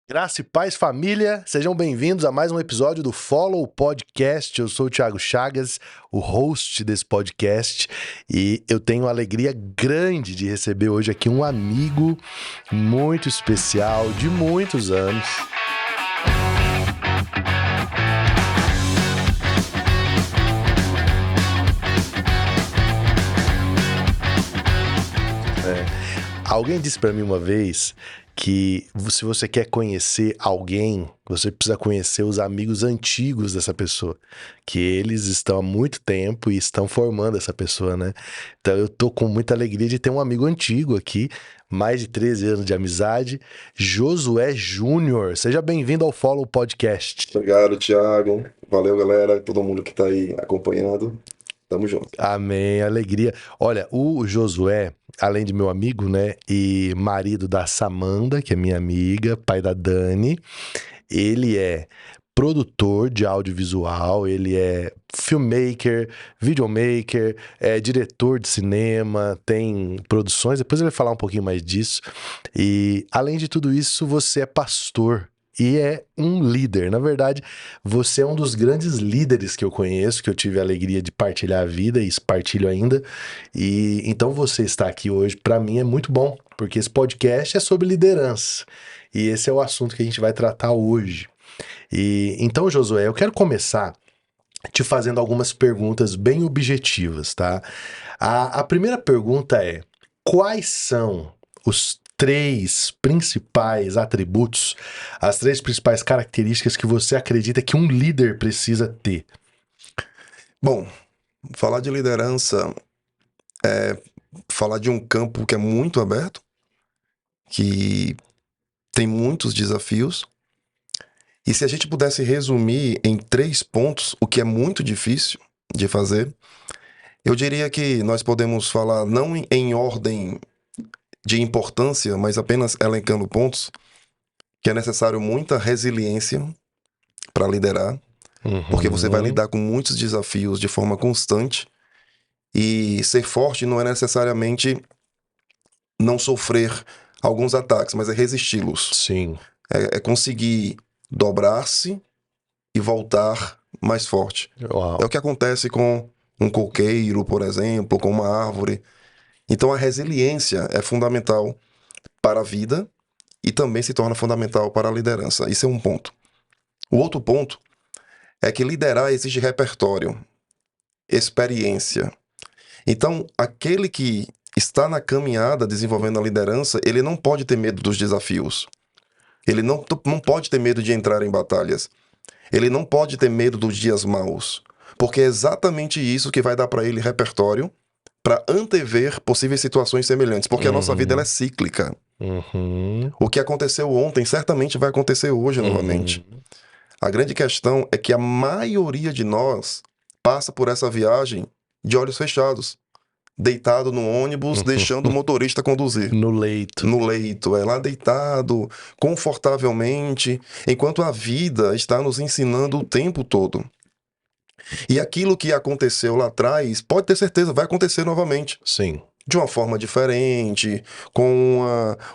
Graça e paz, família, sejam bem-vindos a mais um episódio do Follow Podcast. Eu sou o Thiago Chagas, o host desse podcast, e eu tenho a alegria grande de receber hoje aqui um amigo muito especial, de muitos anos. Alguém disse pra mim uma vez que se você quer conhecer alguém, você precisa conhecer os amigos antigos dessa pessoa, que eles estão há muito tempo e estão formando essa pessoa, né? Então eu tô com muita alegria de ter um amigo antigo aqui, mais de 13 anos de amizade, Josué Júnior. Seja bem-vindo ao Follow Podcast. Obrigado, Thiago. Valeu, galera. Todo mundo que tá aí acompanhando. Tamo junto. Amém, alegria. Olha, o Josué, além de meu amigo, né, e marido da Samanda, que é minha amiga, pai da Dani, ele é produtor de audiovisual, ele é filmmaker, videomaker, é diretor de cinema, tem produções, depois ele vai falar um pouquinho mais disso. E, além de tudo isso, você é pastor. E é um líder. Na verdade, você é um dos grandes líderes que eu conheço, que eu tive a alegria de partilhar a vida e partilho ainda. E então você estar aqui hoje, para mim, é muito bom, porque esse podcast é sobre liderança. E esse é o assunto que a gente vai tratar hoje. E então, Josué, eu quero começar te fazendo algumas perguntas bem objetivas, tá? A primeira pergunta é: quais são os três principais atributos, as três principais características que você acredita que um líder precisa ter? Bom, falar de liderança é falar de um campo que é muito aberto, que tem muitos desafios. E se a gente pudesse resumir em 3 pontos, o que é muito difícil de fazer, eu diria que nós podemos falar não em ordem de importância, mas apenas elencando pontos, que é necessário muita resiliência para liderar, porque você vai lidar com muitos desafios de forma constante. E ser forte não é necessariamente não sofrer alguns ataques, mas é resisti-los. Sim. É conseguir dobrar-se e voltar mais forte. Uau. É o que acontece com um coqueiro, por exemplo, com uma árvore. Então a resiliência é fundamental para a vida e também se torna fundamental para a liderança. Isso é um ponto. O outro ponto é que liderar exige repertório, experiência. Então, aquele que está na caminhada desenvolvendo a liderança, ele não pode ter medo dos desafios. Ele não pode ter medo de entrar em batalhas. Ele não pode ter medo dos dias maus. Porque é exatamente isso que vai dar para ele repertório para antever possíveis situações semelhantes. Porque a nossa vida ela é cíclica. O que aconteceu ontem certamente vai acontecer hoje novamente. A grande questão é que a maioria de nós passa por essa viagem de olhos fechados, deitado no ônibus, deixando o motorista conduzir. No leito. No leito, lá deitado, confortavelmente, enquanto a vida está nos ensinando o tempo todo. E aquilo que aconteceu lá atrás, pode ter certeza, vai acontecer novamente. Sim. De uma forma diferente, com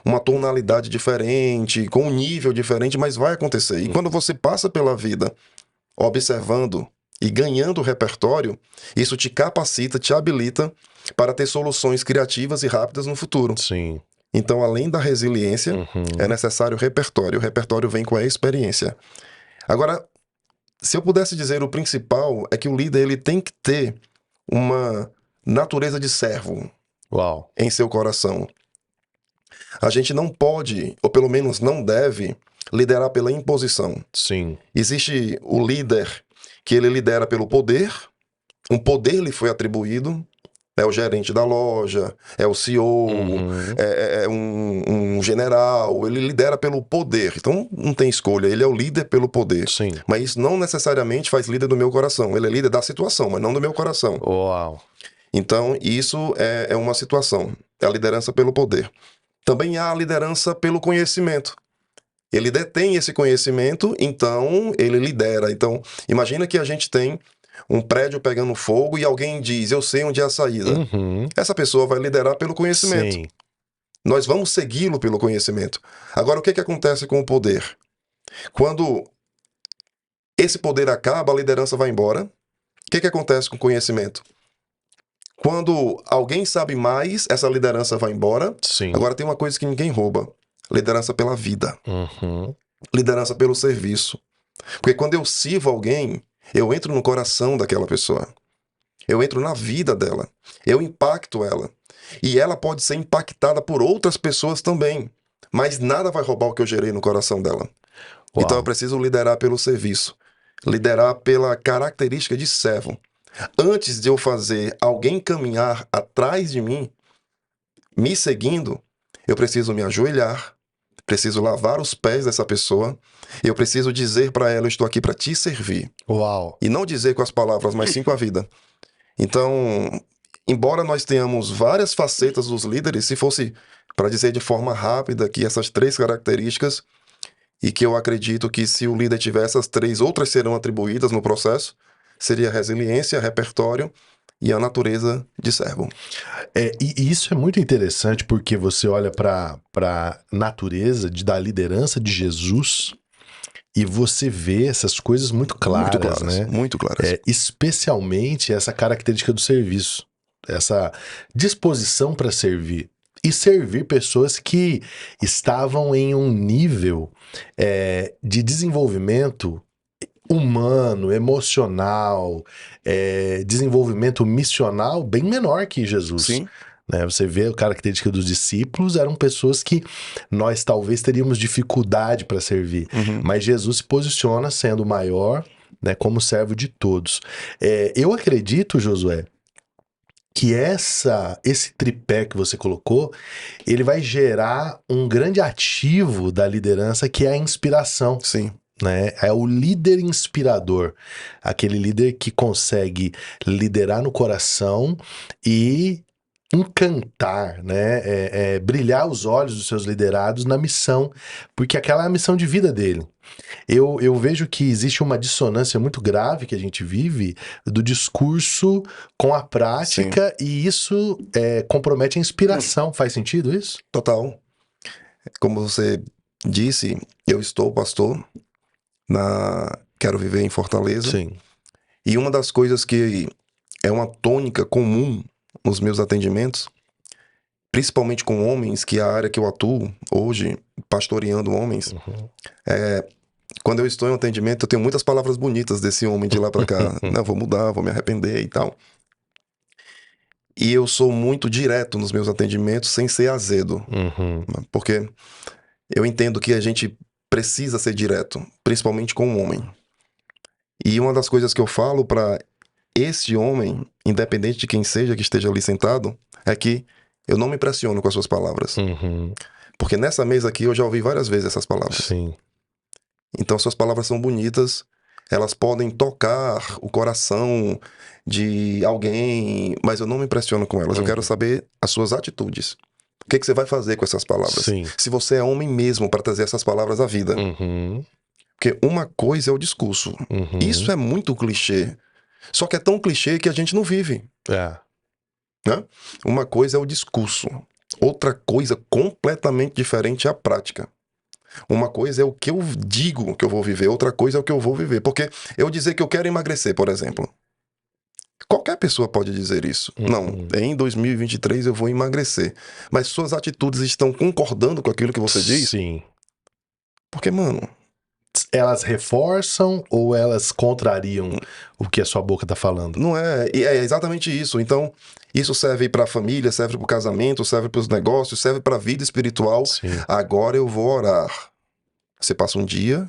uma tonalidade diferente, com um nível diferente, mas vai acontecer. E quando você passa pela vida observando e ganhando repertório, isso te capacita, te habilita para ter soluções criativas e rápidas no futuro. Sim. Então, além da resiliência, é necessário repertório. O repertório vem com a experiência. Agora, se eu pudesse dizer, o principal é que o líder ele tem que ter uma natureza de servo. Uau. Em seu coração. A gente não pode, ou pelo menos não deve, liderar pela imposição. Sim. Existe o líder que ele lidera pelo poder, um poder lhe foi atribuído, é o gerente da loja, é o CEO, é um general, ele lidera pelo poder. Então não tem escolha, ele é o líder pelo poder. Sim. Mas isso não necessariamente faz líder do meu coração. Ele é líder da situação, mas não do meu coração. Uau. Então, isso é uma situação. É a liderança pelo poder. Também há a liderança pelo conhecimento. Ele detém esse conhecimento, então ele lidera. Então, imagina que a gente tem um prédio pegando fogo e alguém diz, eu sei onde é a saída. Essa pessoa vai liderar pelo conhecimento. Sim. Nós vamos segui-lo pelo conhecimento. Agora, o que acontece com o poder? Quando esse poder acaba, a liderança vai embora. O que acontece com o conhecimento? Quando alguém sabe mais, essa liderança vai embora. Sim. Agora tem uma coisa que ninguém rouba: liderança pela vida, Uhum. liderança pelo serviço. Porque quando eu sirvo alguém, eu entro no coração daquela pessoa. Eu entro na vida dela. Eu impacto ela. E ela pode ser impactada por outras pessoas também. Mas nada vai roubar o que eu gerei no coração dela. Então eu Uau. preciso liderar pelo serviço. Liderar pela característica de servo. Antes de eu fazer alguém caminhar atrás de mim, me seguindo, eu preciso me ajoelhar, preciso lavar os pés dessa pessoa, eu preciso dizer para ela: eu estou aqui para te servir. Uau. E não dizer com as palavras, mas sim com a vida. Então, embora nós tenhamos várias facetas dos líderes, se fosse para dizer de forma rápida que essas 3 características, e que eu acredito que se o líder tiver essas 3, outras serão atribuídas no processo, seria resiliência, repertório e a natureza de servo. E isso é muito interessante porque você olha para a natureza da liderança de Jesus e você vê essas coisas muito Muito claras, claras, né? muito claras. Especialmente essa característica do serviço, essa disposição para servir. E servir pessoas que estavam em um nível de desenvolvimento humano, emocional, desenvolvimento missional bem menor que Jesus. Sim, Né? Você vê a característica dos discípulos, eram pessoas que nós talvez teríamos dificuldade para servir, mas Jesus se posiciona sendo maior, né, como servo de todos. Eu acredito, Josué, que esse tripé que você colocou, ele vai gerar um grande ativo da liderança, que é a inspiração. sim. Né? É o líder inspirador, aquele líder que consegue liderar no coração e encantar, né? Brilhar os olhos dos seus liderados na missão, porque aquela é a missão de vida dele. Eu vejo que existe uma dissonância muito grave que a gente vive do discurso com a prática, e isso compromete a inspiração. Faz sentido isso? Total. Como você disse, eu estou pastor Quero Viver em Fortaleza. Sim. E uma das coisas que é uma tônica comum nos meus atendimentos, principalmente com homens, que é a área que eu atuo hoje, pastoreando homens, quando eu estou em um atendimento, eu tenho muitas palavras bonitas desse homem de lá pra cá. Não, vou mudar, vou me arrepender e tal. E eu sou muito direto nos meus atendimentos, sem ser azedo. Porque eu entendo que a gente precisa ser direto, principalmente com um homem. E uma das coisas que eu falo para esse homem, independente de quem seja que esteja ali sentado, é que eu não me impressiono com as suas palavras. Porque nessa mesa aqui eu já ouvi várias vezes essas palavras. Sim. Então suas palavras são bonitas, elas podem tocar o coração de alguém, mas eu não me impressiono com elas. Eu quero saber as suas atitudes. O que você vai fazer com essas palavras? Sim. Se você é homem mesmo para trazer essas palavras à vida. Porque uma coisa é o discurso. Isso é muito clichê. Só que é tão clichê que a gente não vive. Né? Uma coisa é o discurso. Outra coisa completamente diferente é a prática. Uma coisa é o que eu digo que eu vou viver, outra coisa é o que eu vou viver. Porque eu dizer que eu quero emagrecer, por exemplo. Qualquer pessoa pode dizer isso. Não, em 2023 eu vou emagrecer. Mas suas atitudes estão concordando com aquilo que você diz? Sim. Porque, mano, elas reforçam ou elas contrariam o que a sua boca tá falando? Não é, e é exatamente isso. Então, isso serve para a família, serve para o casamento, serve para os negócios, serve para a vida espiritual. Sim. Agora eu vou orar. Você passa um dia,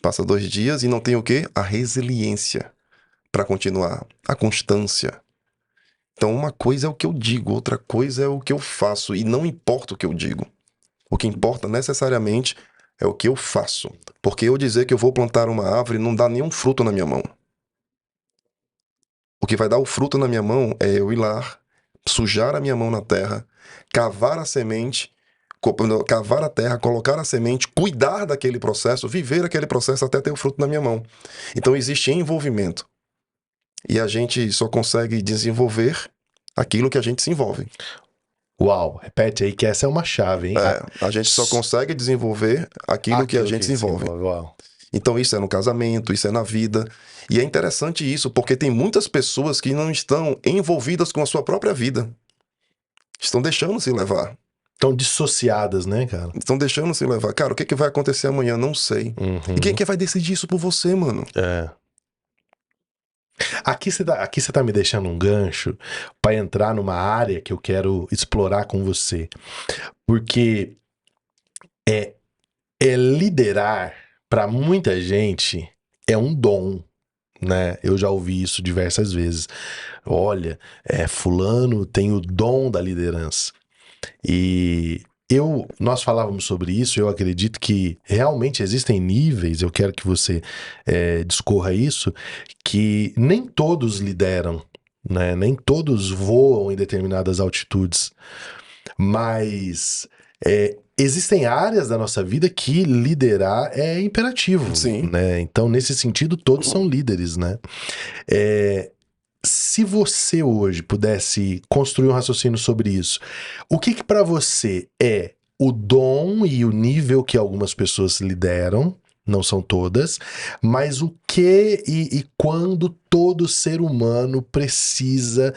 passa 2 dias e não tem o quê? A resiliência para continuar, a constância. Então, uma coisa é o que eu digo, outra coisa é o que eu faço, e não importa o que eu digo. O que importa necessariamente é o que eu faço. Porque eu dizer que eu vou plantar uma árvore não dá nenhum fruto na minha mão. O que vai dar o fruto na minha mão é eu ir lá, sujar a minha mão na terra, cavar a semente, cavar a terra, colocar a semente, cuidar daquele processo, viver aquele processo até ter o fruto na minha mão. Então existe envolvimento. E a gente só consegue desenvolver aquilo que a gente se envolve. Uau, repete aí que essa é uma chave, hein? A gente só consegue desenvolver aquilo que a gente desenvolve. Uau. Então isso é no casamento, isso é na vida. E é interessante isso, porque tem muitas pessoas que não estão envolvidas com a sua própria vida. Estão deixando se levar. Estão dissociadas, né, cara? Estão deixando se levar. Cara, o que vai acontecer amanhã? Não sei. E quem é que vai decidir isso por você, mano? Aqui você tá me deixando um gancho para entrar numa área que eu quero explorar com você. Porque liderar, para muita gente, é um dom, né? Eu já ouvi isso diversas vezes. Olha, fulano tem o dom da liderança. E nós falávamos sobre isso, eu acredito que realmente existem níveis, eu quero que você discorra isso, que nem todos lideram, né? Nem todos voam em determinadas altitudes, mas existem áreas da nossa vida que liderar é imperativo, Sim. né? Então, nesse sentido, todos são líderes, né? Se você hoje pudesse construir um raciocínio sobre isso, o que para você é o dom e o nível que algumas pessoas lideram, não são todas, mas o que e quando todo ser humano precisa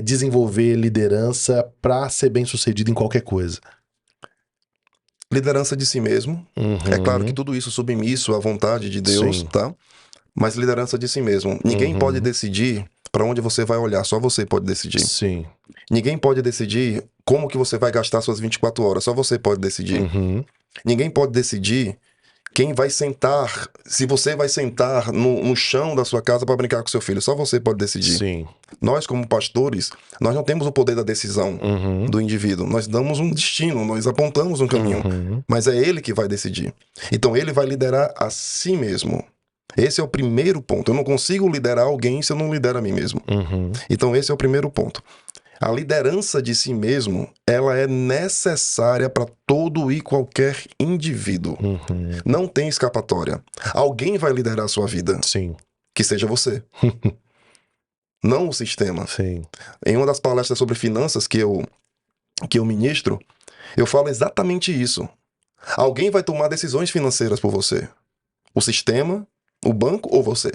desenvolver liderança para ser bem sucedido em qualquer coisa? Liderança de si mesmo. É claro que tudo isso submisso à vontade de Deus, Sim. tá? Mas liderança de si mesmo. Ninguém pode decidir para onde você vai olhar, só você pode decidir. Sim. Ninguém pode decidir como que você vai gastar suas 24 horas, só você pode decidir. Ninguém pode decidir quem vai sentar, se você vai sentar no chão da sua casa para brincar com seu filho, só você pode decidir. Sim. Nós, como pastores, nós não temos o poder da decisão do indivíduo. Nós damos um destino, nós apontamos um caminho, mas é ele que vai decidir. Então ele vai liderar a si mesmo. Esse é o primeiro ponto. Eu não consigo liderar alguém se eu não lidero a mim mesmo. Então esse é o primeiro ponto. A liderança de si mesmo, ela é necessária para todo e qualquer indivíduo. Não tem escapatória. Alguém vai liderar a sua vida. Sim. Que seja você. Não o sistema. Sim. Em uma das palestras sobre finanças que eu ministro, eu falo exatamente isso. Alguém vai tomar decisões financeiras por você. O sistema, o banco ou você.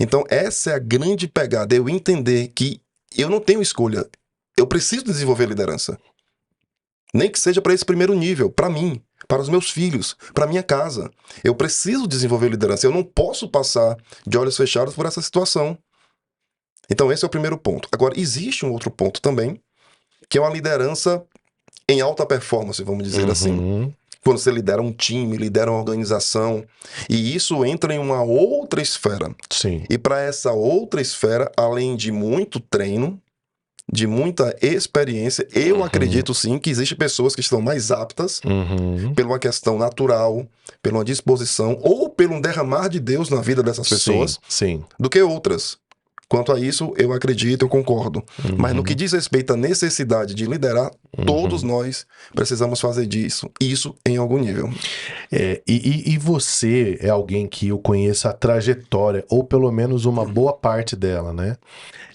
Então essa é a grande pegada. Eu entender que eu não tenho escolha. Eu preciso desenvolver liderança. Nem que seja para esse primeiro nível, para mim, para os meus filhos, para minha casa. Eu preciso desenvolver liderança. Eu não posso passar de olhos fechados por essa situação. Então esse é o primeiro ponto. Agora, existe um outro ponto também, que é uma liderança em alta performance, vamos dizer assim. Quando você lidera um time, lidera uma organização, e isso entra em uma outra esfera. Sim. E para essa outra esfera, além de muito treino, de muita experiência, eu acredito sim que existem pessoas que estão mais aptas por uma questão natural, por uma disposição ou pelo um derramar de Deus na vida dessas pessoas do que outras. Quanto a isso, eu acredito, eu concordo. Mas no que diz respeito à necessidade de liderar, todos nós precisamos fazer isso em algum nível. E você é alguém que eu conheço a trajetória, ou pelo menos uma boa parte dela, né?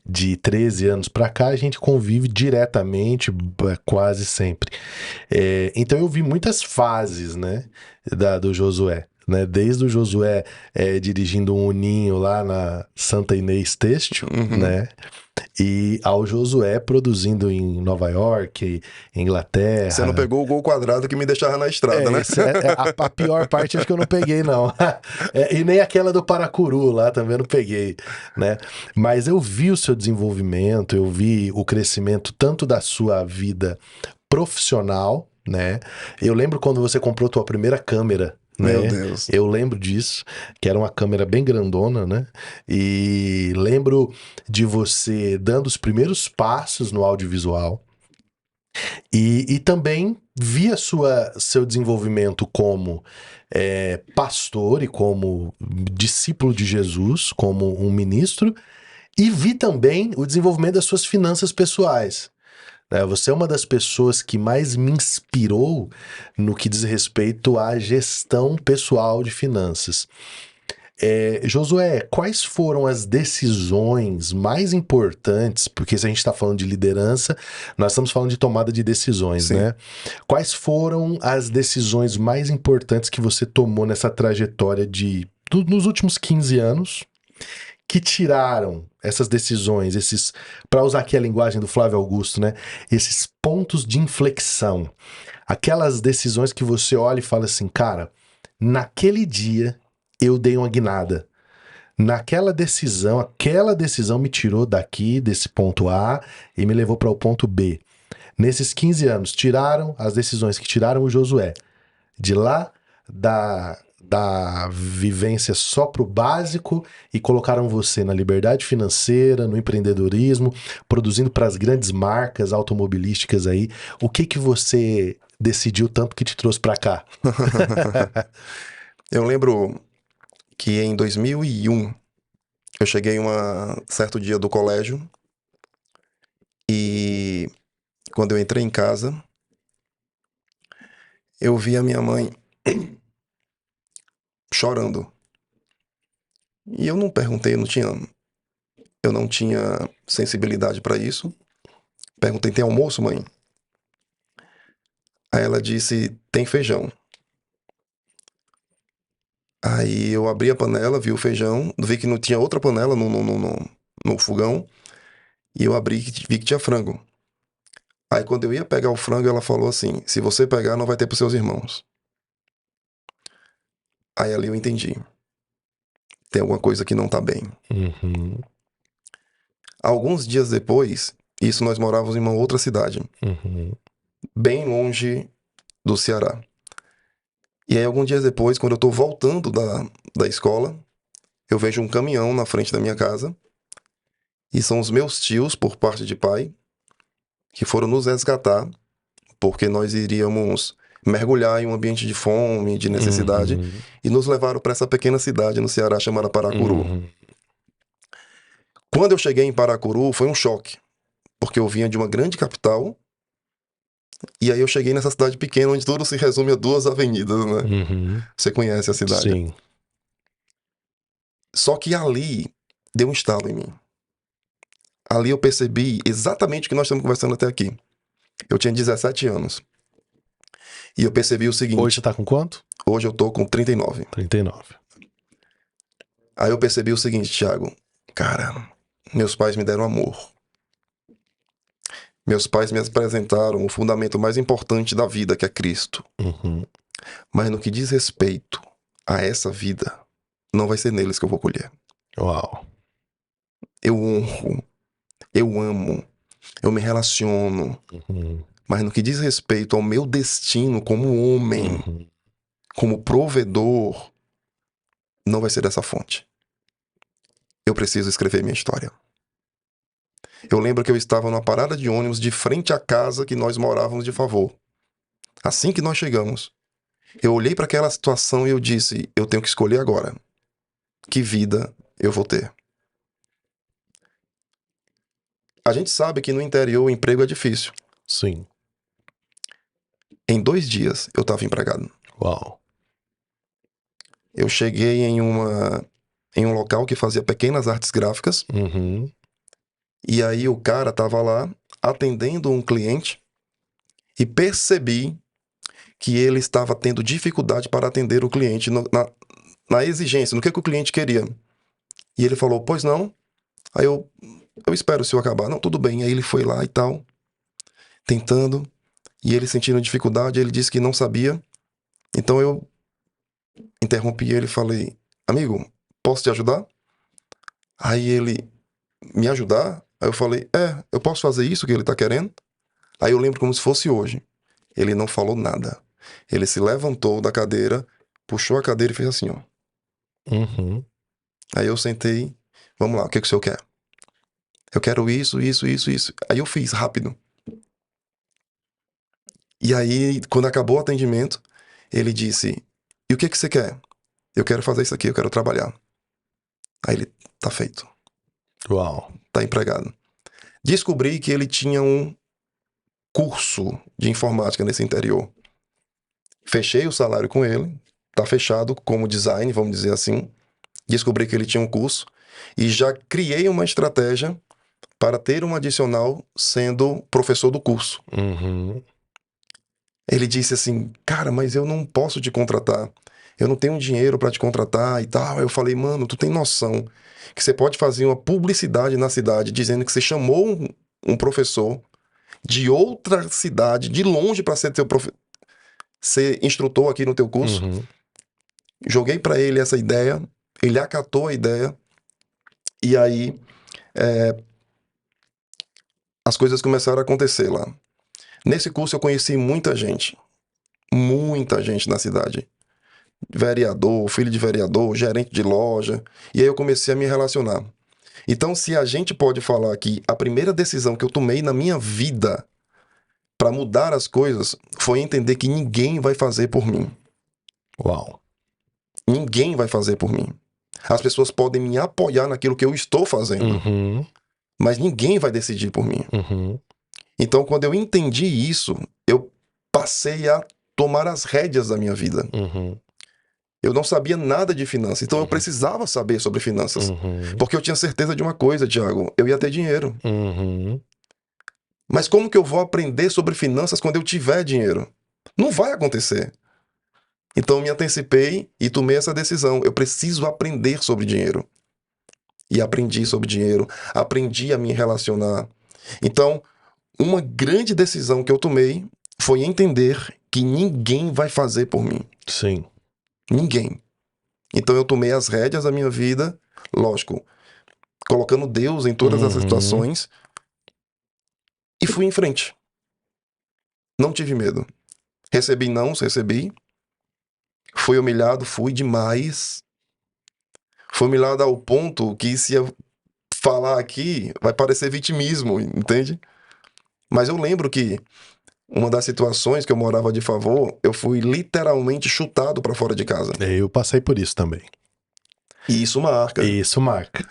De 13 anos para cá, a gente convive diretamente, quase sempre. Então eu vi muitas fases, né, do Josué. Né? Desde o Josué dirigindo um uninho lá na Santa Inês Têxtil, né? E ao Josué produzindo em Nova York, Inglaterra. Você não pegou o gol quadrado que me deixava na estrada, né? A pior parte acho que eu não peguei, não. E nem aquela do Paracuru lá também eu não peguei, né? Mas eu vi o seu desenvolvimento, eu vi o crescimento tanto da sua vida profissional, né? Eu lembro quando você comprou tua primeira câmera, né? Meu Deus. Eu lembro disso, que era uma câmera bem grandona, né? E lembro de você dando os primeiros passos no audiovisual. E também vi seu desenvolvimento como pastor e como discípulo de Jesus, como um ministro, e vi também o desenvolvimento das suas finanças pessoais. Você é uma das pessoas que mais me inspirou no que diz respeito à gestão pessoal de finanças. Josué, quais foram as decisões mais importantes? Porque se a gente está falando de liderança, nós estamos falando de tomada de decisões, Sim. né? Quais foram as decisões mais importantes que você tomou nessa trajetória nos últimos 15 anos que tiraram essas decisões, para usar aqui a linguagem do Flávio Augusto, né? Esses pontos de inflexão, aquelas decisões que você olha e fala assim, cara, naquele dia eu dei uma guinada. Aquela decisão me tirou daqui, desse ponto A, e me levou para o ponto B. Nesses 15 anos, tiraram as decisões que tiraram o Josué de lá da vivência só pro básico e colocaram você na liberdade financeira, no empreendedorismo, produzindo para as grandes marcas automobilísticas aí. O que você decidiu tanto que te trouxe para cá? Eu lembro que em 2001 eu cheguei certo dia do colégio e quando eu entrei em casa, eu vi a minha mãe chorando. E eu não perguntei, eu não tinha sensibilidade para isso. Perguntei, tem almoço, mãe? Aí ela disse, tem feijão. Aí eu abri a panela, vi o feijão, vi que não tinha outra panela no fogão, e eu abri e vi que tinha frango. Aí quando eu ia pegar o frango, ela falou assim, se você pegar, não vai ter pros seus irmãos. Aí ali eu entendi. Tem alguma coisa que não tá bem. Uhum, Alguns dias depois, isso nós morávamos em uma outra cidade, uhum, bem longe do Ceará. E aí, alguns dias depois, quando eu tô voltando da escola, eu vejo um caminhão na frente da minha casa. E são os meus tios, por parte de pai, que foram nos resgatar, porque nós iríamos mergulhar em um ambiente de fome, de necessidade, uhum, e nos levaram para essa pequena cidade no Ceará chamada Paracuru. uhum. Quando eu cheguei em Paracuru, foi um choque, porque eu vinha de uma grande capital, e aí eu cheguei nessa cidade pequena, onde tudo se resume a 2 avenidas, né? Uhum. Você conhece a cidade. Sim. Só que ali deu um estalo em mim. Ali eu percebi exatamente o que nós estamos conversando até aqui. Eu tinha 17 anos. E eu percebi o Hoje seguinte: você tá com quanto? hoje eu tô com 39. 39. Aí eu percebi o seguinte, Thiago. Cara, meus pais me deram amor. Meus pais me apresentaram o fundamento mais importante da vida, que é Cristo. Uhum. Mas no que diz respeito a essa vida, não vai ser neles que eu vou colher. Uau. Eu honro, eu amo, eu me relaciono. Uhum. Mas no que diz respeito ao meu destino como homem, Uhum. como provedor, não vai ser dessa fonte. Eu preciso escrever minha história. Eu lembro que eu estava numa parada de ônibus de frente à casa que nós morávamos de favor. Assim que nós chegamos, eu olhei para aquela situação e eu disse: eu tenho que escolher agora. Que vida eu vou ter? A gente sabe que no interior o emprego é difícil. Sim. Em 2 dias eu estava empregado. Uau. Eu cheguei em um local que fazia pequenas artes gráficas. Uhum. E aí o cara estava lá atendendo um cliente e percebi que ele estava tendo dificuldade para atender o cliente na exigência, no que o cliente queria. E ele falou, pois não. Aí eu espero o senhor acabar. Não, tudo bem. Aí ele foi lá e tal, tentando. E ele sentindo dificuldade, ele disse que não sabia. Então eu interrompi ele e falei, amigo, posso te ajudar? Aí ele, me ajudar? Aí eu falei, eu posso fazer isso que ele tá querendo? Aí eu lembro como se fosse hoje. Ele não falou nada. Ele se levantou da cadeira, puxou a cadeira e fez assim, ó. Uhum. Aí eu sentei, vamos lá, o que o senhor quer? Eu quero isso, isso, isso, isso. Aí eu fiz rápido. E aí, quando acabou o atendimento, ele disse, e o que você quer? Eu quero fazer isso aqui, eu quero trabalhar. Aí ele, tá feito, Uau. tá empregado. Descobri que ele tinha um curso de informática nesse interior. Fechei o salário com ele, tá fechado como design, vamos dizer assim. descobri que ele tinha um curso e já criei uma estratégia para ter um adicional sendo professor do curso. Uhum. Ele disse assim, cara, mas eu não posso te contratar. Eu não tenho dinheiro para te contratar e tal. Aí eu falei, mano, tu tem noção que você pode fazer uma publicidade na cidade dizendo que você chamou um professor de outra cidade, de longe, para ser ser instrutor aqui no teu curso? Uhum. Joguei para ele essa ideia, ele acatou a ideia e aí as coisas começaram a acontecer lá. Nesse curso eu conheci muita gente na cidade. Vereador, filho de vereador, gerente de loja. E aí eu comecei a me relacionar. Então, se a gente pode falar que a primeira decisão que eu tomei na minha vida para mudar as coisas foi entender que ninguém vai fazer por mim. Uau. Ninguém vai fazer por mim. As pessoas podem me apoiar naquilo que eu estou fazendo, Uhum. mas ninguém vai decidir por mim. Uhum. Então, quando eu entendi isso, eu passei a tomar as rédeas da minha vida. Uhum. Eu não sabia nada de finanças, então eu precisava saber sobre finanças. Uhum. Porque eu tinha certeza de uma coisa, Thiago, eu ia ter dinheiro. Uhum. Mas como que eu vou aprender sobre finanças quando eu tiver dinheiro? Não vai acontecer. Então eu me antecipei e tomei essa decisão. Eu preciso aprender sobre dinheiro. E aprendi sobre dinheiro, aprendi a me relacionar. Então, uma grande decisão que eu tomei foi entender que ninguém vai fazer por mim. Sim. Ninguém. Então eu tomei as rédeas da minha vida, lógico, colocando Deus em todas essas Uhum. situações e fui em frente. Não tive medo. Recebi nãos, recebi. Fui humilhado, fui demais. Fui humilhado ao ponto que se eu falar aqui vai parecer vitimismo, entende? Mas eu lembro que uma das situações que eu morava de favor, eu fui literalmente chutado para fora de casa. Eu passei por isso também. E isso marca. Isso marca.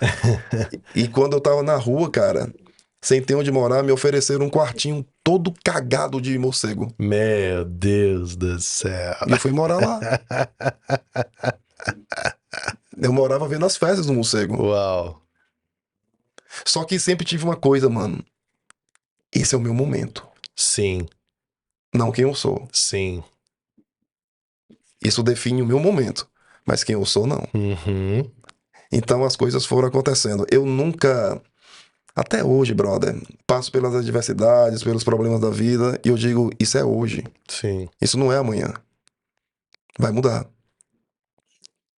E quando eu tava na rua, cara, sem ter onde morar, me ofereceram um quartinho todo cagado de morcego. Meu Deus do céu. E eu fui morar lá. Eu morava vendo as festas do morcego. Uau. Só que sempre tive uma coisa, mano. Esse é o meu momento. Sim, Não quem eu sou. sim. Isso define o meu momento. Mas quem eu sou, não. Uhum. Então as coisas foram acontecendo. Eu nunca, até hoje, brother, passo pelas adversidades, pelos problemas da vida e eu digo, isso é hoje. Sim. Isso não é amanhã. Vai mudar.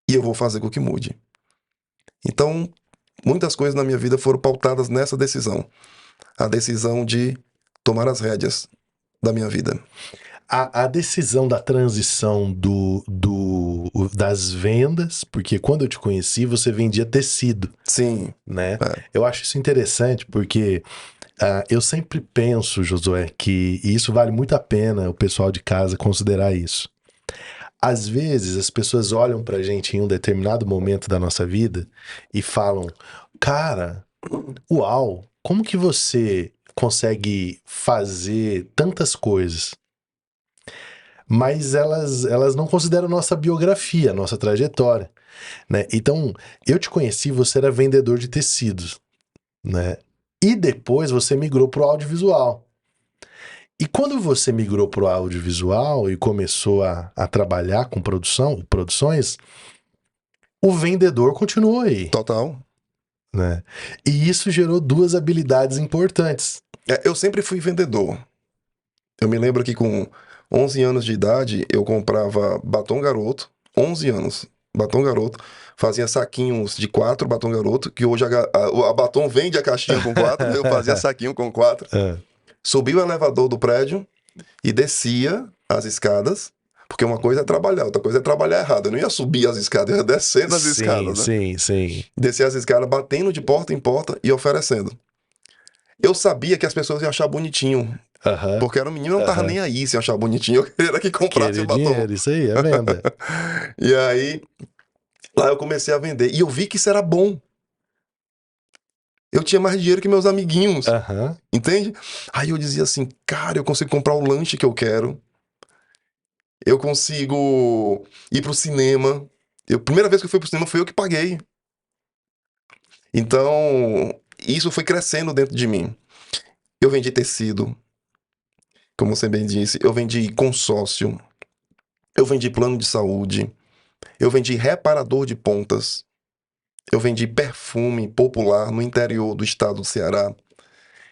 E eu vou fazer com que mude. Então, muitas coisas na minha vida foram pautadas nessa decisão. A decisão de tomar as rédeas da minha vida. A decisão da transição das vendas, porque quando eu te conheci, você vendia tecido, Sim, né? é, Eu acho isso interessante porque eu sempre penso, Josué, que e isso vale muito a pena o pessoal de casa considerar isso. Às vezes as pessoas olham pra gente em um determinado momento da nossa vida e falam: cara, uau, como que você consegue fazer tantas coisas? Mas elas não consideram nossa biografia, nossa trajetória, né? Então, eu te conheci, você era vendedor de tecidos, né? E depois você migrou para o audiovisual. E quando você migrou para o audiovisual e começou a trabalhar com produções, o vendedor continuou aí, total. né? E isso gerou duas habilidades importantes. Eu sempre fui vendedor. Eu me lembro que com 11 anos de idade, eu comprava batom garoto. 11 anos, batom garoto. Fazia saquinhos de 4 batom garoto, que hoje a batom vende a caixinha com 4, eu fazia saquinho com 4. É, Subia o elevador do prédio e descia as escadas, porque uma coisa é trabalhar, outra coisa é trabalhar errado. Eu não ia subir as escadas, eu ia descendo as sim, escadas, né? sim, sim. Descia as escadas, batendo de porta em porta e oferecendo. Eu sabia que as pessoas iam achar bonitinho, Aham, porque era um menino, eu não tava aham. nem aí se achar bonitinho, eu queria que comprasse o Querer batom. dinheiro, isso aí, é venda. E aí, lá eu comecei a vender. E eu vi que isso era bom. Eu tinha mais dinheiro que meus amiguinhos, Aham. entende? Aí eu dizia assim, cara, eu consigo comprar o lanche que eu quero. Eu consigo ir pro cinema. Primeira vez que eu fui pro cinema foi eu que paguei. Então, isso foi crescendo dentro de mim. Eu vendi tecido, como você bem disse, eu vendi consórcio, eu vendi plano de saúde, eu vendi reparador de pontas, eu vendi perfume popular no interior do estado do Ceará,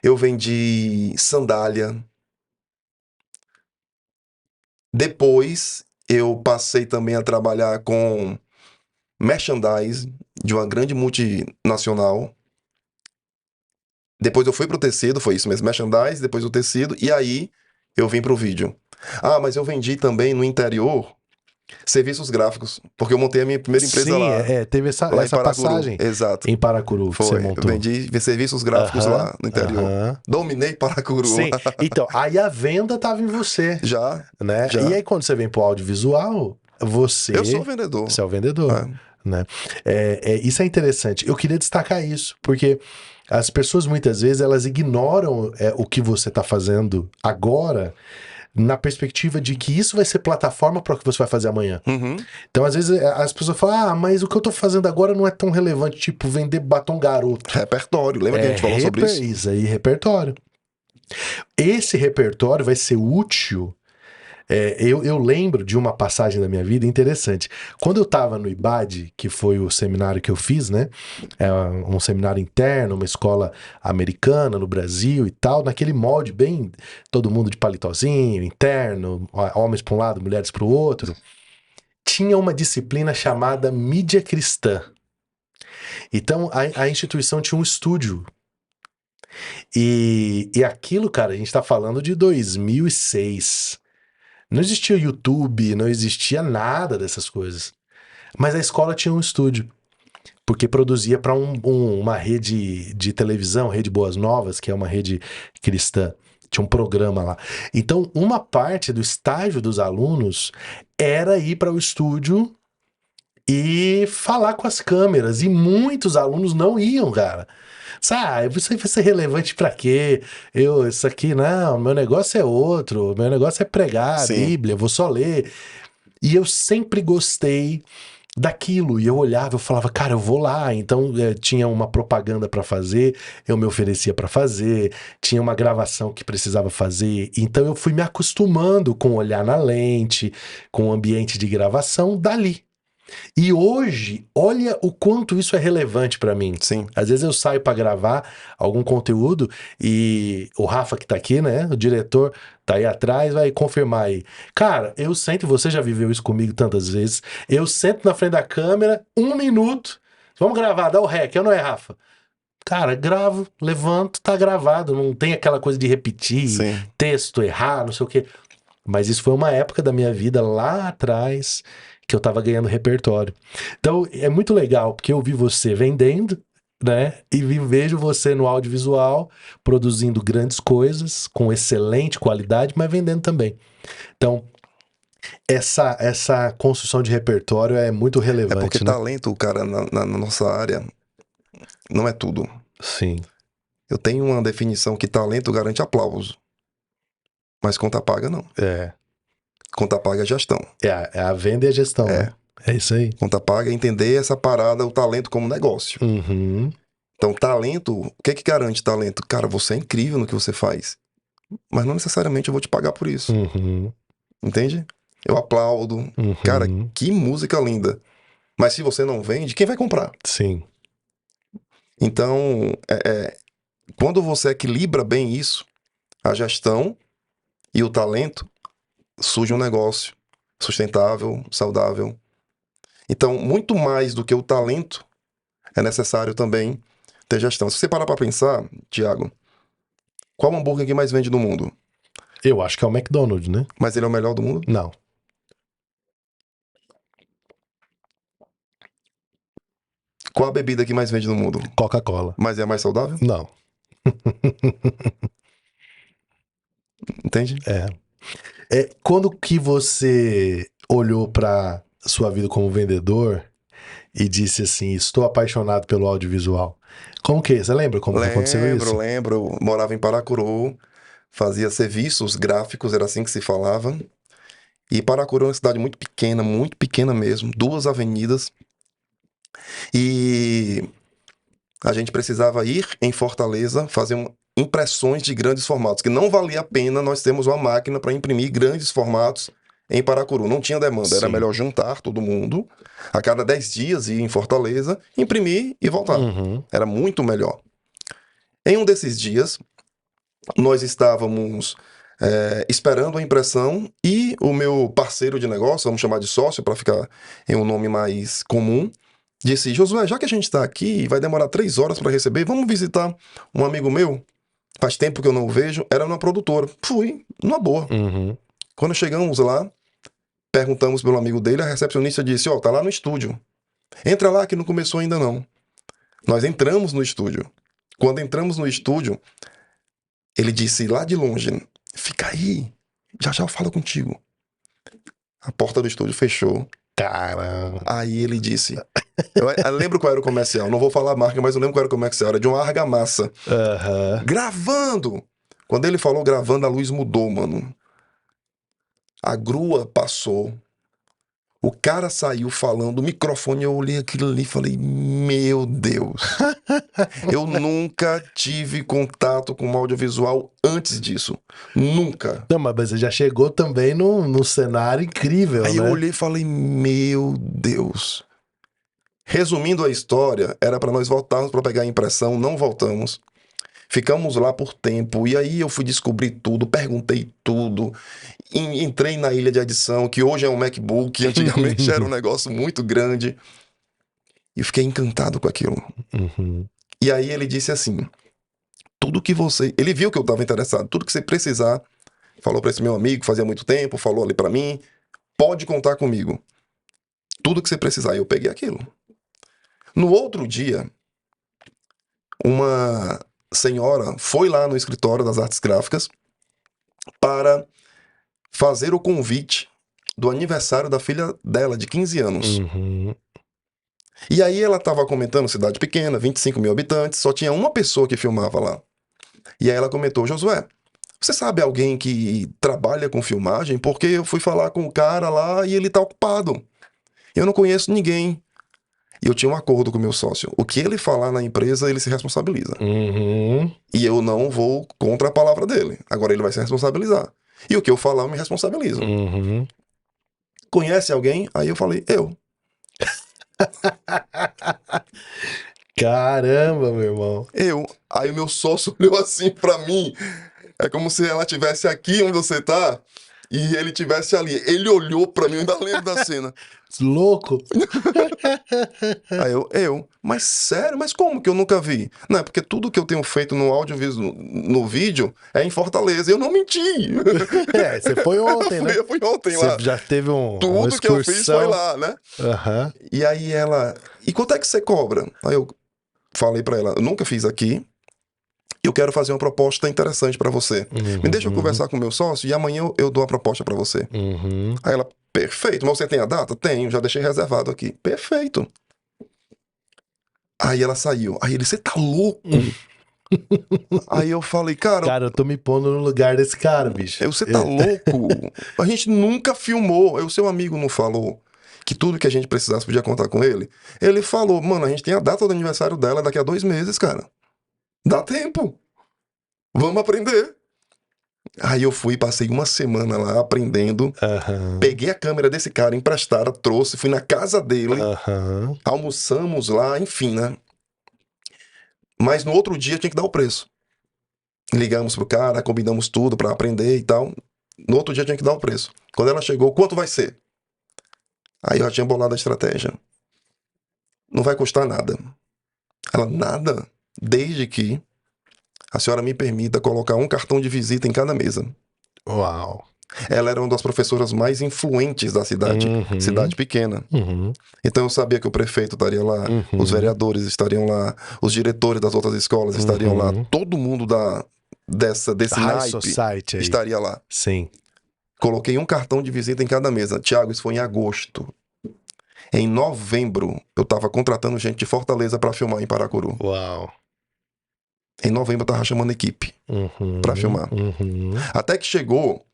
eu vendi sandália. Depois, eu passei também a trabalhar com merchandise de uma grande multinacional. Depois eu fui pro tecido, foi isso mesmo, merchandise, depois o tecido, e aí eu vim pro vídeo. Ah, mas eu vendi também no interior serviços gráficos, porque eu montei a minha primeira empresa Sim, lá, teve lá em essa Paracuru. passagem Exato. em Paracuru que você Foi. Eu montou. vendi serviços gráficos Aham, lá no interior. aham. Dominei Paracuru Sim, lá. então, aí a venda tava em você, Já, né? E já. aí quando você vem pro audiovisual, Eu sou você vendedor. é o vendedor, É. né? Isso é interessante. Eu queria destacar isso, porque as pessoas muitas vezes elas ignoram o que você está fazendo agora na perspectiva de que isso vai ser plataforma para o que você vai fazer amanhã. Uhum. Então, às vezes, as pessoas falam, mas o que eu tô fazendo agora não é tão relevante, tipo, vender batom garoto. Repertório. Lembra que a gente falou sobre isso? Isso aí, repertório. Esse repertório vai ser útil. Eu lembro de uma passagem da minha vida interessante. Quando eu estava no IBAD, que foi o seminário que eu fiz, né? Um seminário interno, uma escola americana no Brasil e tal, naquele molde bem todo mundo de palitozinho, interno, homens para um lado, mulheres para o outro. Tinha uma disciplina chamada mídia cristã. Então a instituição tinha um estúdio. E aquilo, cara, a gente tá falando de 2006. Não existia YouTube, não existia nada dessas coisas. Mas a escola tinha um estúdio, porque produzia para uma rede de televisão, Rede Boas Novas, que é uma rede cristã. Tinha um programa lá. Então, uma parte do estágio dos alunos era ir para o estúdio e falar com as câmeras. E muitos alunos não iam, cara. Sabe, isso aí vai ser relevante pra quê? Isso aqui, não, meu negócio é outro. Meu negócio é pregar a Sim. Bíblia, vou só ler. E eu sempre gostei daquilo. E eu olhava, eu falava, cara, eu vou lá. Então tinha uma propaganda pra fazer, eu me oferecia pra fazer, tinha uma gravação que precisava fazer. Então eu fui me acostumando com olhar na lente, com o ambiente de gravação dali. E hoje, olha o quanto isso é relevante pra mim. Sim. Às vezes eu saio pra gravar algum conteúdo e o Rafa que tá aqui, né, o diretor, tá aí atrás, vai confirmar aí. Cara, eu sento, você já viveu isso comigo tantas vezes, eu sento na frente da câmera, 1 minuto, vamos gravar, dá o rec, eu não é, Rafa? Cara, gravo, levanto, tá gravado, não tem aquela coisa de repetir, Sim. texto, errar, não sei o quê. Mas isso foi uma época da minha vida lá atrás que eu tava ganhando repertório. Então é muito legal, porque eu vi você vendendo, né? E vejo você no audiovisual produzindo grandes coisas com excelente qualidade, mas vendendo também. Então, essa construção de repertório é muito É porque relevante, né? talento, cara, na nossa área, não é tudo. Sim. Eu tenho uma definição que talento garante aplauso, mas conta paga não. É. Conta paga é gestão. É a venda e a gestão, É. né? É isso aí. Conta paga é entender essa parada, o talento como negócio. Uhum. Então, talento, o que garante talento? Cara, você é incrível no que você faz, mas não necessariamente eu vou te pagar por isso. Uhum. Entende? Eu aplaudo. Cara, Uhum. que música linda. Mas se você não vende, quem vai comprar? Sim. Então, quando você equilibra bem isso, a gestão e o talento, surge um negócio sustentável, saudável. Então, muito mais do que o talento, é necessário também ter gestão. Se você parar para pensar, Thiago, qual hambúrguer que mais vende no mundo? Eu acho que é o McDonald's, né? Mas ele é o melhor do mundo? Não. Qual a bebida que mais vende no mundo? Coca-Cola. Mas é a mais saudável? Não. Entende? Quando que você olhou para sua vida como vendedor e disse assim, estou apaixonado pelo audiovisual? Como que é? Você lembra como que aconteceu Lembro, isso? lembro. Eu morava em Paracuru, fazia serviços gráficos, era assim que se falava. E Paracuru é uma cidade muito pequena mesmo, 2 avenidas. E a gente precisava ir em Fortaleza fazer impressões de grandes formatos, que não valia a pena nós termos uma máquina para imprimir grandes formatos em Paracuru. Não tinha demanda, era Sim. melhor juntar todo mundo, a cada 10 dias ir em Fortaleza, imprimir e voltar. Uhum. Era muito melhor. Em um desses dias, nós estávamos esperando a impressão e o meu parceiro de negócio, vamos chamar de sócio para ficar em um nome mais comum, disse: Josué, já que a gente está aqui e vai demorar 3 horas para receber, vamos visitar um amigo meu? Faz tempo que eu não o vejo. Era numa produtora. Fui, numa boa. Uhum. Quando chegamos lá, perguntamos pelo amigo dele, a recepcionista disse: tá lá no estúdio. Entra lá que não começou ainda não. Nós entramos no estúdio. Quando entramos no estúdio, ele disse lá de longe: fica aí, já já eu falo contigo. A porta do estúdio fechou. Caramba. Aí ele disse... Eu lembro qual era o comercial. Não vou falar a marca, mas eu lembro qual era o comercial. Era de uma argamassa. Aham. Gravando! Quando ele falou gravando, a luz mudou, mano. A grua passou. O cara saiu falando, o microfone, eu olhei aquilo ali e falei: meu Deus. Eu nunca tive contato com audiovisual antes disso. Nunca. Não, mas você já chegou também num cenário incrível, Aí né? eu olhei e falei: meu Deus. Resumindo a história, era para nós voltarmos para pegar a impressão, não voltamos. Ficamos lá por tempo, e aí eu fui descobrir tudo, perguntei tudo, entrei na ilha de edição, que hoje é um MacBook, antigamente era um negócio muito grande, e fiquei encantado com aquilo. Uhum. E aí ele disse assim: tudo que você... Ele viu que eu estava interessado, tudo que você precisar, falou para esse meu amigo, fazia muito tempo, falou ali para mim, pode contar comigo. Tudo que você precisar. E eu peguei aquilo. No outro dia, uma senhora foi lá no escritório das artes gráficas para fazer o convite do aniversário da filha dela, de 15 anos. Uhum. E aí ela estava comentando, cidade pequena, 25 mil habitantes, só tinha uma pessoa que filmava lá. E aí ela comentou: Josué, você sabe alguém que trabalha com filmagem? Porque eu fui falar com o cara lá e ele tá ocupado. Eu não conheço ninguém. E eu tinha um acordo com o meu sócio. O que ele falar na empresa, ele se responsabiliza. Uhum. E eu não vou contra a palavra dele. Agora ele vai se responsabilizar. E o que eu falar, eu me responsabilizo. Uhum. Conhece alguém? Aí eu falei: eu. Caramba, meu irmão. Eu. Aí o meu sócio olhou assim pra mim. É como se ela estivesse aqui onde você tá e ele estivesse ali. Ele olhou pra mim, eu ainda lembro da cena. Louco. Aí eu. Mas sério? Mas como que eu nunca vi? Não, é porque tudo que eu tenho feito no audiovisual, no vídeo, é em Fortaleza. Eu não menti. É, você foi ontem, né? Eu fui ontem lá. Você já teve uma Tudo que eu fiz foi excursão. lá, né? Aham. E aí ela... E quanto é que você cobra? Aí eu falei pra ela: eu nunca fiz aqui. Eu quero fazer uma proposta interessante pra você. Me deixa eu conversar com o meu sócio e amanhã eu dou a proposta pra você. Uhum. Aí ela: perfeito, mas você tem a data? Tenho, já deixei reservado aqui. Perfeito. Aí ela saiu. Aí ele: você tá louco? Aí eu falei: Cara, eu tô me pondo no lugar desse cara, bicho. você tá louco? A gente nunca filmou. O seu amigo não falou que tudo que a gente precisasse podia contar com ele? Ele falou: mano, a gente tem a data do aniversário dela daqui a 2 meses, cara. Dá tempo. Vamos aprender. Aí eu fui, passei uma semana lá aprendendo. Aham. Peguei a câmera desse cara emprestada, trouxe, fui na casa dele, Aham. almoçamos lá, enfim, né? Mas no outro dia tinha que dar o preço. Ligamos pro cara, combinamos tudo pra aprender e tal. No outro dia tinha que dar o preço. Quando ela chegou: quanto vai ser? Aí eu já tinha bolado a estratégia. Não vai custar nada. Ela: nada, desde que a senhora me permita colocar um cartão de visita em cada mesa. Uau. Ela era uma das professoras mais influentes da cidade, Uhum. cidade pequena. Uhum. Então eu sabia que o prefeito estaria lá, Uhum. os vereadores estariam lá, os diretores das outras escolas estariam lá, Uhum. todo mundo desse High naipe Society aí. estaria lá. Sim. Coloquei um cartão de visita em cada mesa. Tiago, isso foi em agosto. Em novembro, eu estava contratando gente de Fortaleza para filmar em Paracuru. Uau. Em novembro eu estava chamando equipe Uhum. para filmar. Uhum. Até que chegou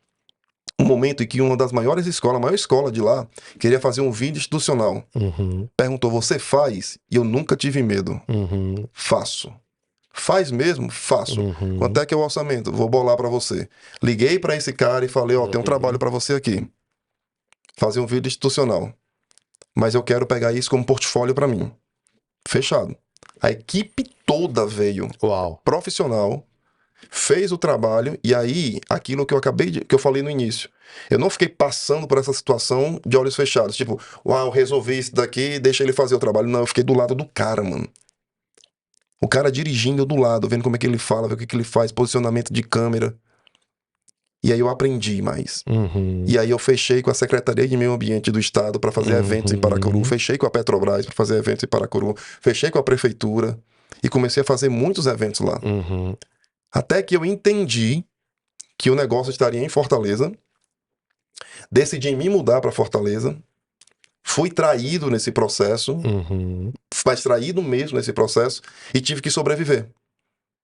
Um momento em que uma das maiores escolas, a maior escola de lá, queria fazer um vídeo institucional. Uhum. Perguntou, você faz? E eu nunca tive medo. Uhum. Faço. Faz mesmo? Faço. Uhum. Quanto é que é o orçamento? Vou bolar pra você. Liguei pra esse cara e falei, ó, tem um trabalho pra você aqui. Fazer um vídeo institucional. Mas eu quero pegar isso como portfólio pra mim. Fechado. A equipe toda veio, Uau. profissional, fez o trabalho, e aí, aquilo que eu falei no início. Eu não fiquei passando por essa situação de olhos fechados. Tipo, uau, resolvi isso daqui, deixa ele fazer o trabalho. Não, eu fiquei do lado do cara, mano. O cara dirigindo eu do lado, vendo como é que ele fala, vendo o que que ele faz, posicionamento de câmera. E aí eu aprendi mais. Uhum. E aí eu fechei com a Secretaria de Meio Ambiente do Estado para fazer eventos em Paracuru, fechei com a Petrobras para fazer eventos em Paracuru, fechei com a Prefeitura e comecei a fazer muitos eventos lá. Uhum. Até que eu entendi que o negócio estaria em Fortaleza, decidi me mudar para Fortaleza, fui traído nesse processo, Uhum. mas traído mesmo nesse processo, e tive que sobreviver.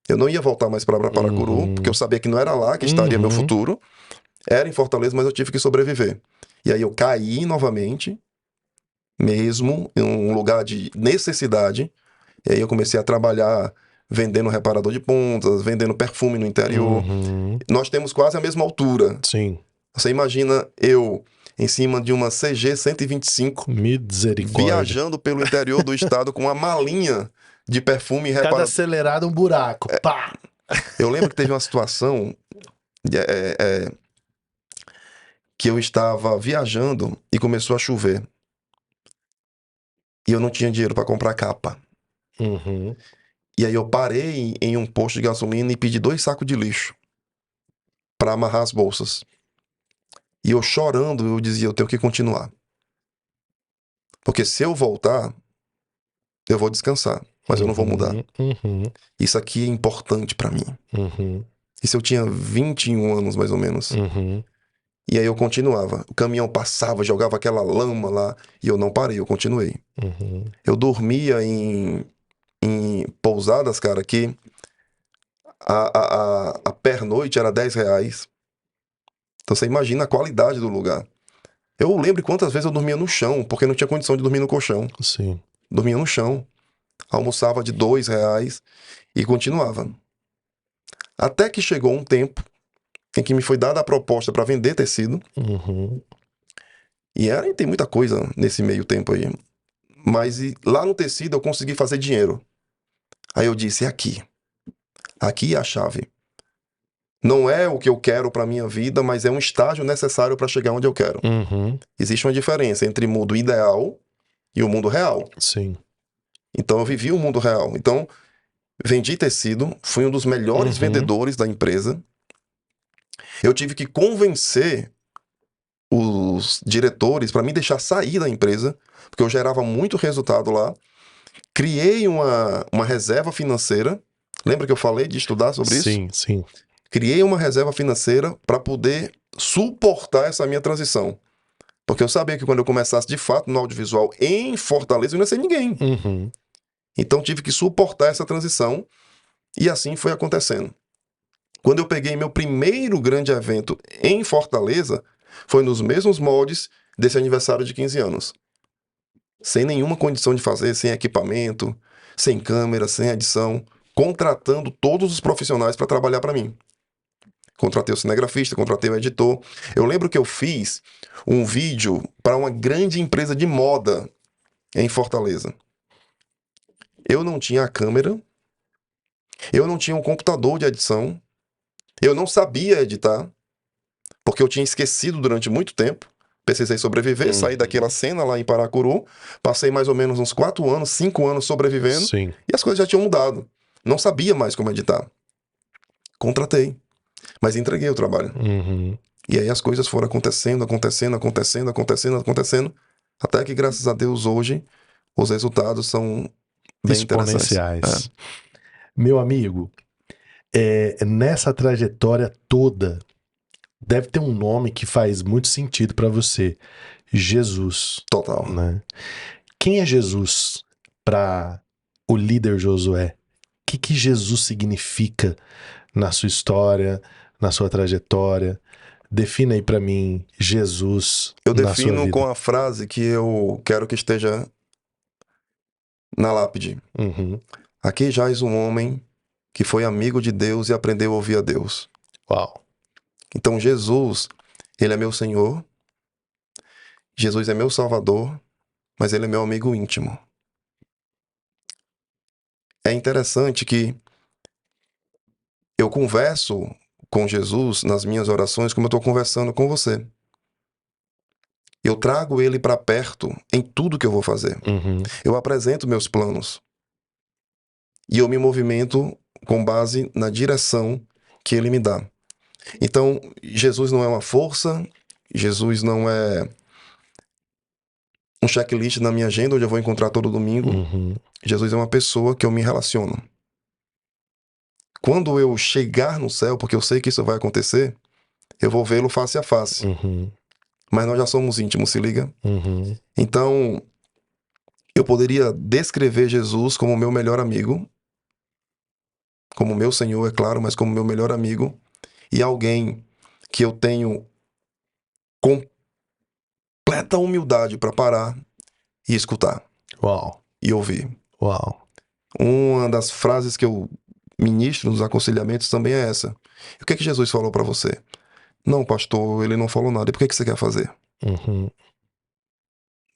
Eu não ia voltar mais para Paracuru, porque eu sabia que não era lá que estaria meu futuro. Era em Fortaleza, mas eu tive que sobreviver. E aí eu caí novamente, mesmo em um lugar de necessidade. E aí eu comecei a trabalhar vendendo reparador de pontas, vendendo perfume no interior. Uhum. Nós temos quase a mesma altura. Sim. Você imagina eu em cima de uma CG 125, Misericórdia. viajando pelo interior do estado com uma malinha de perfume e Cada reparador. acelerado um buraco. Pá! Eu lembro que teve uma situação que eu estava viajando e começou a chover. E eu não tinha dinheiro para comprar capa. Uhum. E aí eu parei em um posto de gasolina e pedi 2 sacos de lixo para amarrar as bolsas. E eu chorando, eu dizia, eu tenho que continuar. Porque se eu voltar, eu vou descansar, mas eu não vou mudar. Uhum. Isso aqui é importante para mim. Uhum. Isso eu tinha 21 anos, mais ou menos. Uhum. E aí eu continuava. O caminhão passava, jogava aquela lama lá, e eu não parei, eu continuei. Uhum. Eu dormia em pousadas, cara, que a pernoite era R$10. Então você imagina a qualidade do lugar. Eu lembro quantas vezes eu dormia no chão, porque não tinha condição de dormir no colchão. Sim. Dormia no chão. Almoçava de R$2 e continuava. Até que chegou um tempo em que me foi dada a proposta para vender tecido. Uhum. E tem muita coisa nesse meio tempo aí. Mas lá no tecido eu consegui fazer dinheiro. Aí eu disse, é aqui. Aqui é a chave. Não é o que eu quero para minha vida, mas é um estágio necessário para chegar onde eu quero. Uhum. Existe uma diferença entre o mundo ideal e o mundo real. Sim. Então eu vivi o mundo real. Então, vendi tecido, fui um dos melhores vendedores da empresa. Eu tive que convencer os diretores para me deixar sair da empresa, porque eu gerava muito resultado lá. Criei uma reserva financeira. Lembra que eu falei de estudar sobre isso? Sim, sim. Criei uma reserva financeira para poder suportar essa minha transição. Porque eu sabia que quando eu começasse de fato no audiovisual em Fortaleza, eu não ia ser ninguém. Uhum. Então tive que suportar essa transição e assim foi acontecendo. Quando eu peguei meu primeiro grande evento em Fortaleza, foi nos mesmos moldes desse aniversário de 15 anos. Sem nenhuma condição de fazer, sem equipamento, sem câmera, sem edição, contratando todos os profissionais para trabalhar para mim. Contratei o cinegrafista, contratei o editor. Eu lembro que eu fiz um vídeo para uma grande empresa de moda em Fortaleza. Eu não tinha a câmera, eu não tinha um computador de edição, eu não sabia editar, porque eu tinha esquecido durante muito tempo. Precisei sobreviver, saí daquela cena lá em Paracuru, passei mais ou menos uns 4 anos, 5 anos sobrevivendo, Sim. e as coisas já tinham mudado. Não sabia mais como editar. Contratei, mas entreguei o trabalho. Uhum. E aí as coisas foram acontecendo, até que, graças a Deus, hoje, os resultados são bem interessantes. Exponenciais. Meu amigo, nessa trajetória toda, deve ter um nome que faz muito sentido para você. Jesus. Total. Né? Quem é Jesus para o líder Josué? O que Jesus significa na sua história, na sua trajetória? Defina aí pra mim Jesus Eu na sua defino vida. com a frase que eu quero que esteja na lápide. Uhum. Aqui jaz um homem que foi amigo de Deus e aprendeu a ouvir a Deus. Uau. Então Jesus, ele é meu Senhor, Jesus é meu Salvador, mas ele é meu amigo íntimo. É interessante que eu converso com Jesus nas minhas orações como eu estou conversando com você. Eu trago ele para perto em tudo que eu vou fazer. Uhum. Eu apresento meus planos. E eu me movimento com base na direção que ele me dá. Então, Jesus não é uma força, Jesus não é um checklist na minha agenda onde eu vou encontrar todo domingo. Uhum. Jesus é uma pessoa que eu me relaciono. Quando eu chegar no céu, porque eu sei que isso vai acontecer, eu vou vê-lo face a face. Uhum. Mas nós já somos íntimos, se liga? Uhum. Então, eu poderia descrever Jesus como meu melhor amigo, como meu Senhor, é claro, mas como meu melhor amigo, e alguém que eu tenho completa humildade para parar e escutar Uau. e ouvir. Uau. Uma das frases que eu ministro nos aconselhamentos também é essa. O que é que Jesus falou para você? Não, pastor, ele não falou nada. E por que você quer fazer? Uhum.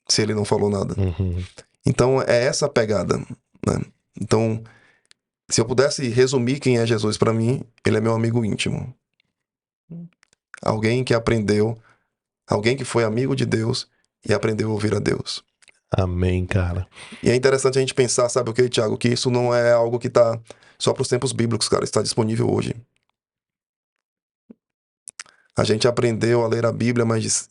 Se ele não falou nada. Uhum. Então é essa a pegada, né? Então, se eu pudesse resumir quem é Jesus para mim, ele é meu amigo íntimo. Alguém que aprendeu, alguém que foi amigo de Deus e aprendeu a ouvir a Deus. Amém, cara. E é interessante a gente pensar, sabe o que, Thiago? Que isso não é algo que tá só para os tempos bíblicos, cara. Está disponível hoje. A gente aprendeu a ler a Bíblia, mas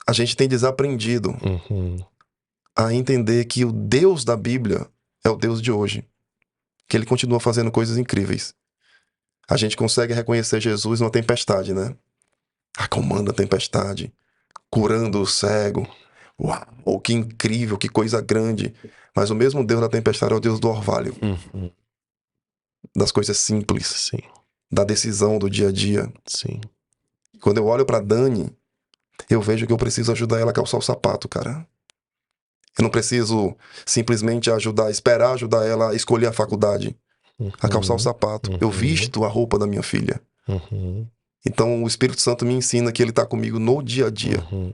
a gente tem desaprendido Uhum. a entender que o Deus da Bíblia é o Deus de hoje. Que ele continua fazendo coisas incríveis. A gente consegue reconhecer Jesus numa tempestade, né? Acalmando a tempestade, curando o cego. Uau, que incrível, que coisa grande. Mas o mesmo Deus da tempestade é o Deus do orvalho, Uhum. das coisas simples, Sim. da decisão do dia a dia. Sim. Quando eu olho pra Dani, eu vejo que eu preciso ajudar ela a calçar o sapato, cara. Eu não preciso simplesmente esperar ajudar ela a escolher a faculdade, a calçar o Uhum. sapato. Eu Uhum. visto a roupa da minha filha. Uhum. Então o Espírito Santo me ensina que ele está comigo no dia a dia. Uhum.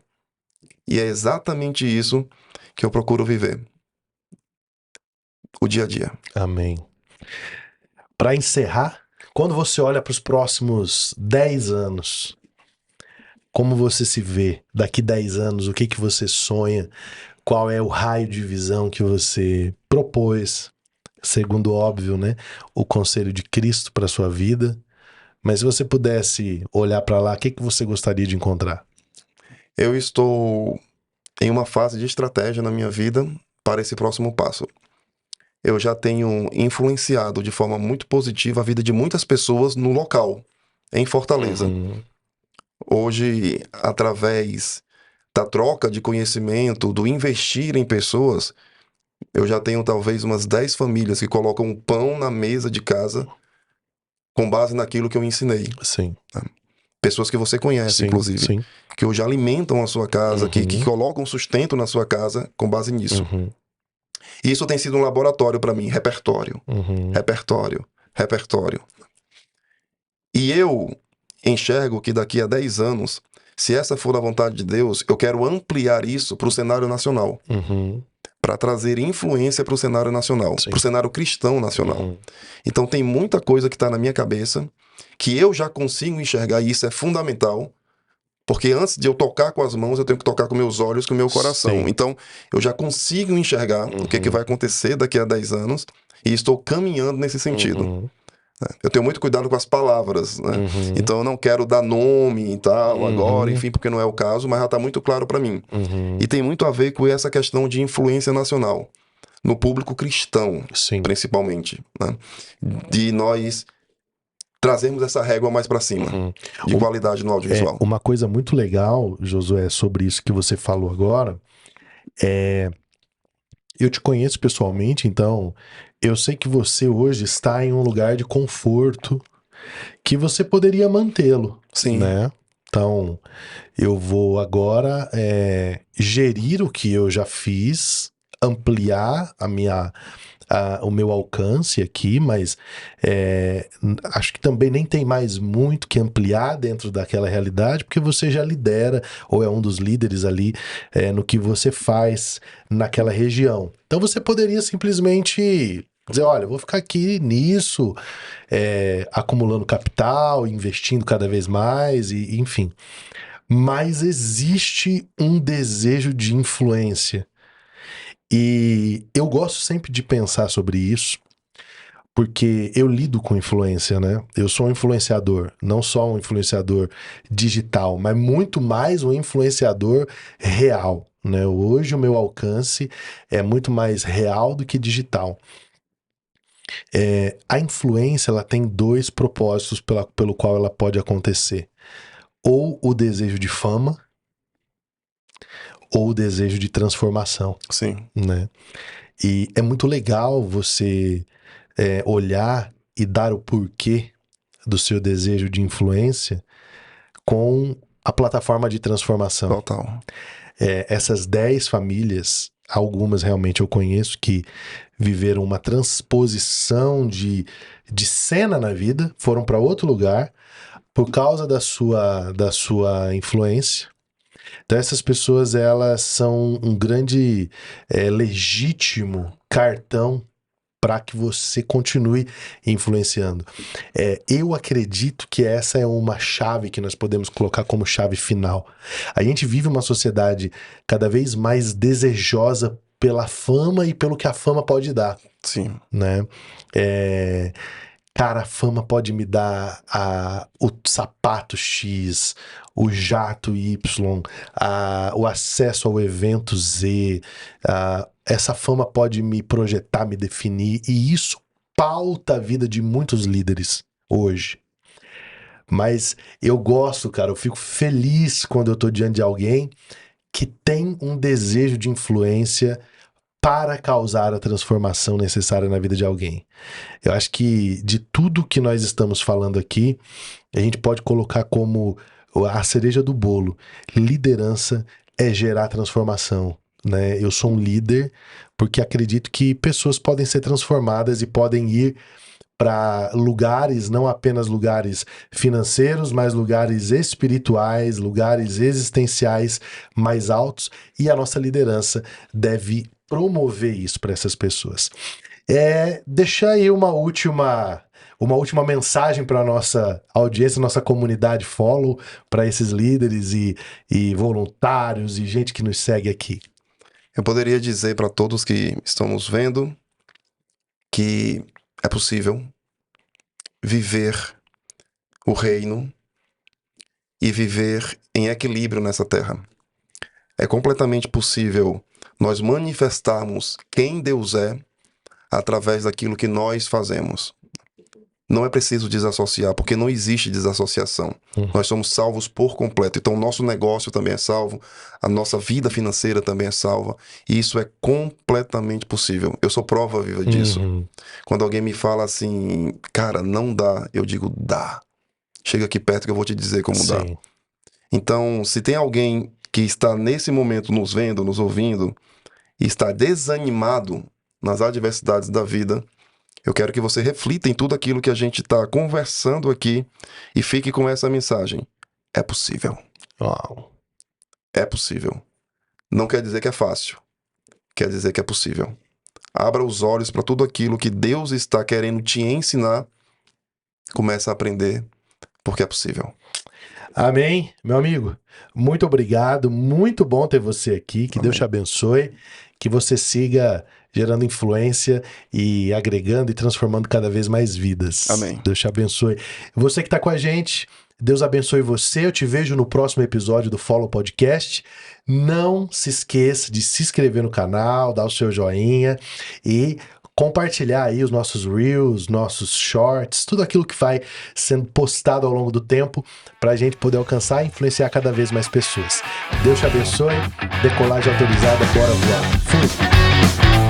E é exatamente isso que eu procuro viver. O dia a dia. Amém. Para encerrar, quando você olha para os próximos 10 anos, como você se vê daqui 10 anos? O que que você sonha? Qual é o raio de visão que você propôs? Segundo óbvio, né? O conselho de Cristo para sua vida. Mas se você pudesse olhar para lá, o que que você gostaria de encontrar? Eu estou em uma fase de estratégia na minha vida para esse próximo passo. Eu já tenho influenciado de forma muito positiva a vida de muitas pessoas no local, em Fortaleza. Uhum. Hoje, através da troca de conhecimento, do investir em pessoas, eu já tenho talvez umas 10 famílias que colocam o pão na mesa de casa com base naquilo que eu ensinei. Sim, Pessoas que você conhece, sim, inclusive, sim. que hoje alimentam a sua casa, que Uhum. colocam sustento na sua casa com base nisso. Uhum. E isso tem sido um laboratório para mim, repertório, Uhum. repertório, repertório. E eu enxergo que daqui a 10 anos, se essa for a vontade de Deus, eu quero ampliar isso para o cenário nacional. Uhum. Para trazer influência para o cenário nacional, Sim. para o cenário cristão nacional. Uhum. Então tem muita coisa que está na minha cabeça que eu já consigo enxergar e isso é fundamental, porque antes de eu tocar com as mãos, eu tenho que tocar com meus olhos, com o meu coração. Sim. Então eu já consigo enxergar o que vai acontecer daqui a 10 anos e estou caminhando nesse sentido. Uhum. Eu tenho muito cuidado com as palavras, né? Uhum. Então eu não quero dar nome e tal agora, Uhum. enfim, porque não é o caso, mas já está muito claro para mim. Uhum. E tem muito a ver com essa questão de influência nacional, no público cristão, Sim. principalmente, né? De nós trazermos essa régua mais para cima, Uhum. de qualidade no audiovisual. Uma coisa muito legal, Josué, sobre isso que você falou agora, eu te conheço pessoalmente, então eu sei que você hoje está em um lugar de conforto, que você poderia mantê-lo, Sim. né? Então, eu vou agora gerir o que eu já fiz, ampliar o meu alcance aqui, mas acho que também nem tem mais muito que ampliar dentro daquela realidade, porque você já lidera, ou é um dos líderes ali, no que você faz naquela região. Então você poderia simplesmente dizer, olha, eu vou ficar aqui nisso, acumulando capital, investindo cada vez mais, e enfim. Mas existe um desejo de influência. E eu gosto sempre de pensar sobre isso, porque eu lido com influência, né? Eu sou um influenciador, não só um influenciador digital, mas muito mais um influenciador real, né? Hoje o meu alcance é muito mais real do que digital. A influência, ela tem dois propósitos pelo qual ela pode acontecer. Ou o desejo de fama, ou o desejo de transformação, Sim. né? E é muito legal você olhar e dar o porquê do seu desejo de influência com a plataforma de transformação. Total. Essas 10 famílias, algumas realmente eu conheço que viveram uma transposição de cena na vida, foram para outro lugar por causa da sua influência. Então essas pessoas, elas são um grande legítimo cartão para que você continue influenciando. Eu acredito que essa é uma chave que nós podemos colocar como chave final. A gente vive uma sociedade cada vez mais desejosa pela fama e pelo que a fama pode dar, Sim. né? Cara, a fama pode me dar o sapato X, o jato Y, o acesso ao evento Z. Essa fama pode me projetar, me definir, e isso pauta a vida de muitos líderes hoje. Mas eu gosto, cara, eu fico feliz quando eu tô diante de alguém que tem um desejo de influência para causar a transformação necessária na vida de alguém. Eu acho que de tudo que nós estamos falando aqui, a gente pode colocar como a cereja do bolo. Liderança é gerar transformação, né? Eu sou um líder porque acredito que pessoas podem ser transformadas e podem ir para lugares, não apenas lugares financeiros, mas lugares espirituais, lugares existenciais mais altos, e a nossa liderança deve promover isso para essas pessoas. Deixar aí uma última mensagem para a nossa audiência, nossa comunidade follow, para esses líderes e voluntários e gente que nos segue aqui. Eu poderia dizer para todos que estão nos vendo que é possível viver o reino e viver em equilíbrio nessa terra. É completamente possível nós manifestarmos quem Deus é através daquilo que nós fazemos. Não é preciso desassociar, porque não existe desassociação. Nós somos salvos por completo. Então, o nosso negócio também é salvo, a nossa vida financeira também é salva, e isso é completamente possível. Eu sou prova viva disso. Quando alguém me fala assim, cara, não dá, eu digo, dá. Chega aqui perto que eu vou te dizer como dá. Então, se tem alguém que está nesse momento nos vendo, nos ouvindo, e está desanimado nas adversidades da vida, eu quero que você reflita em tudo aquilo que a gente está conversando aqui e fique com essa mensagem. É possível. Uau. É possível. Não quer dizer que é fácil. Quer dizer que é possível. Abra os olhos para tudo aquilo que Deus está querendo te ensinar. Começa a aprender, porque é possível. Amém, meu amigo. Muito obrigado. Muito bom ter você aqui. Que Amém. Deus te abençoe. Que você siga gerando influência e agregando e transformando cada vez mais vidas. Amém. Deus te abençoe. Você que está com a gente, Deus abençoe você. Eu te vejo no próximo episódio do Follow Podcast. Não se esqueça de se inscrever no canal, dar o seu joinha e compartilhar aí os nossos Reels, nossos Shorts, tudo aquilo que vai sendo postado ao longo do tempo para a gente poder alcançar e influenciar cada vez mais pessoas. Deus te abençoe. Decolagem autorizada, bora voar. Fui!